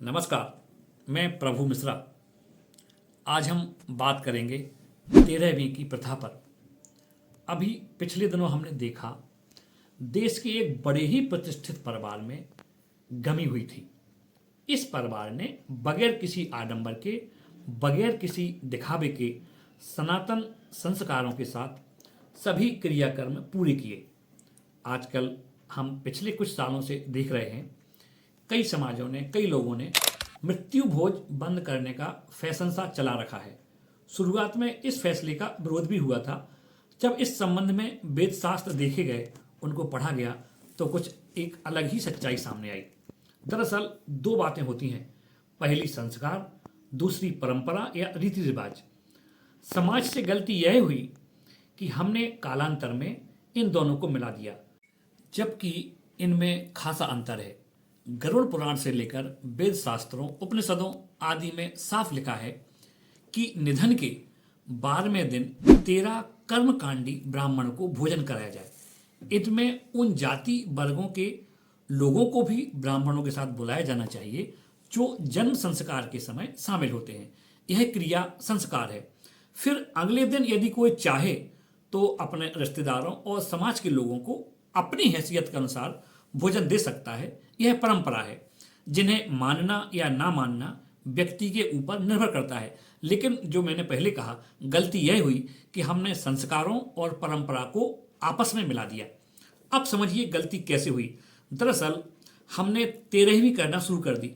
नमस्कार, मैं प्रभु मिश्रा। आज हम बात करेंगे 13वीं की प्रथा पर। अभी पिछले दिनों हमने देखा देश के एक बड़े ही प्रतिष्ठित परिवार में गमी हुई थी। इस परिवार ने बगैर किसी आडंबर के, बगैर किसी दिखावे के सनातन संस्कारों के साथ सभी क्रियाकर्म पूरे किए। आजकल हम पिछले कुछ सालों से देख रहे हैं कई समाजों ने, कई लोगों ने मृत्यु भोज बंद करने का फैशन सा चला रखा है। शुरुआत में इस फैसले का विरोध भी हुआ था। जब इस संबंध में वेद शास्त्र देखे गए, उनको पढ़ा गया, तो कुछ एक अलग ही सच्चाई सामने आई। दरअसल दो बातें होती हैं, पहली संस्कार, दूसरी परंपरा या रीति रिवाज। समाज से गलती यह हुई कि हमने कालांतर में इन दोनों को मिला दिया, जबकि इनमें खासा अंतर है। गरुड़ पुराण से लेकर वेद शास्त्रों, उपनिषदों आदि में साफ लिखा है कि निधन के 12वें दिन 13 कर्मकांडी ब्राह्मण को भोजन कराया जाए। इनमें उन जाति वर्गों के लोगों को भी ब्राह्मणों के साथ बुलाया जाना चाहिए जो जन्म संस्कार के समय शामिल होते हैं। यह क्रिया संस्कार है। फिर अगले दिन यदि कोई चाहे तो अपने रिश्तेदारों और समाज के लोगों को अपनी हैसियत के अनुसार भोजन दे सकता है। यह परंपरा है, जिन्हें मानना या ना मानना व्यक्ति के ऊपर निर्भर करता है। लेकिन जो मैंने पहले कहा, गलती यह हुई कि हमने संस्कारों और परंपरा को आपस में मिला दिया। अब समझिए गलती कैसे हुई। दरअसल हमने 13वीं करना शुरू कर दी।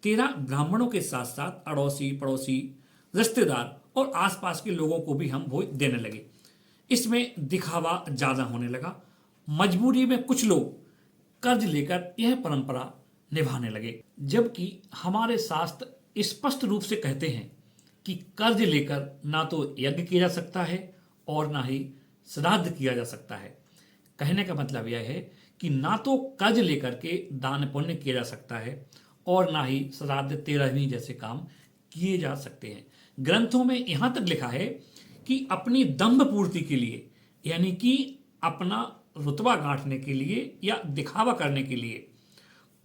13 ब्राह्मणों के साथ साथ अड़ोसी पड़ोसी, रिश्तेदार और आसपास के लोगों को भी हम भोज देने लगे। इसमें दिखावा ज्यादा होने लगा। मजबूरी में कुछ लोग कर्ज लेकर यह परंपरा निभाने लगे, जबकि हमारे शास्त्र स्पष्ट रूप से कहते हैं कि कर्ज लेकर ना तो यज्ञ किया जा सकता है और ना ही श्राद्ध किया जा सकता है। कहने का मतलब यह है कि ना तो कर्ज लेकर के दान पुण्य किया जा सकता है और ना ही श्राद्ध 13वीं जैसे काम किए जा सकते हैं। ग्रंथों में यहां तक लिखा है कि अपनी दंभ पूर्ति के लिए, यानी कि अपना रुतबा गांठने के लिए या दिखावा करने के लिए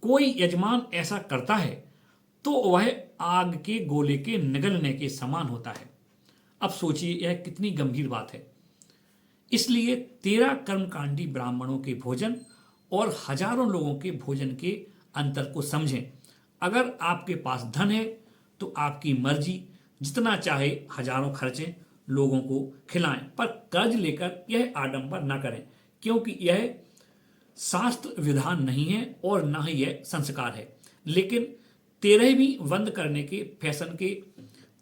कोई यजमान ऐसा करता है तो वह आग के गोले के निगलने के समान होता है। अब सोचिए यह कितनी गंभीर बात है। इसलिए 13 कर्मकांडी ब्राह्मणों के भोजन और हजारों लोगों के भोजन के अंतर को समझें। अगर आपके पास धन है तो आपकी मर्जी, जितना चाहे हजारों खर्चें, लोगों को खिलाएं, पर कर्ज लेकर यह आडंबर ना करें, क्योंकि यह शास्त्र विधान नहीं है और ना ही यह संस्कार है। लेकिन 13वीं बंद करने के फैशन के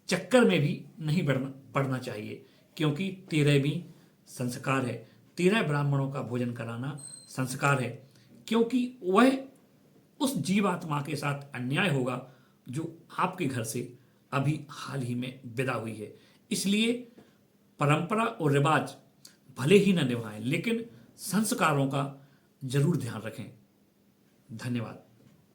चक्कर में भी नहीं पड़ना चाहिए, क्योंकि 13वीं संस्कार है। 13 ब्राह्मणों का भोजन कराना संस्कार है, क्योंकि वह उस जीवात्मा के साथ अन्याय होगा जो आपके घर से अभी हाल ही में विदा हुई है। इसलिए परंपरा और रिवाज भले ही न निभाएं, लेकिन संस्कारों का जरूर ध्यान रखें। धन्यवाद।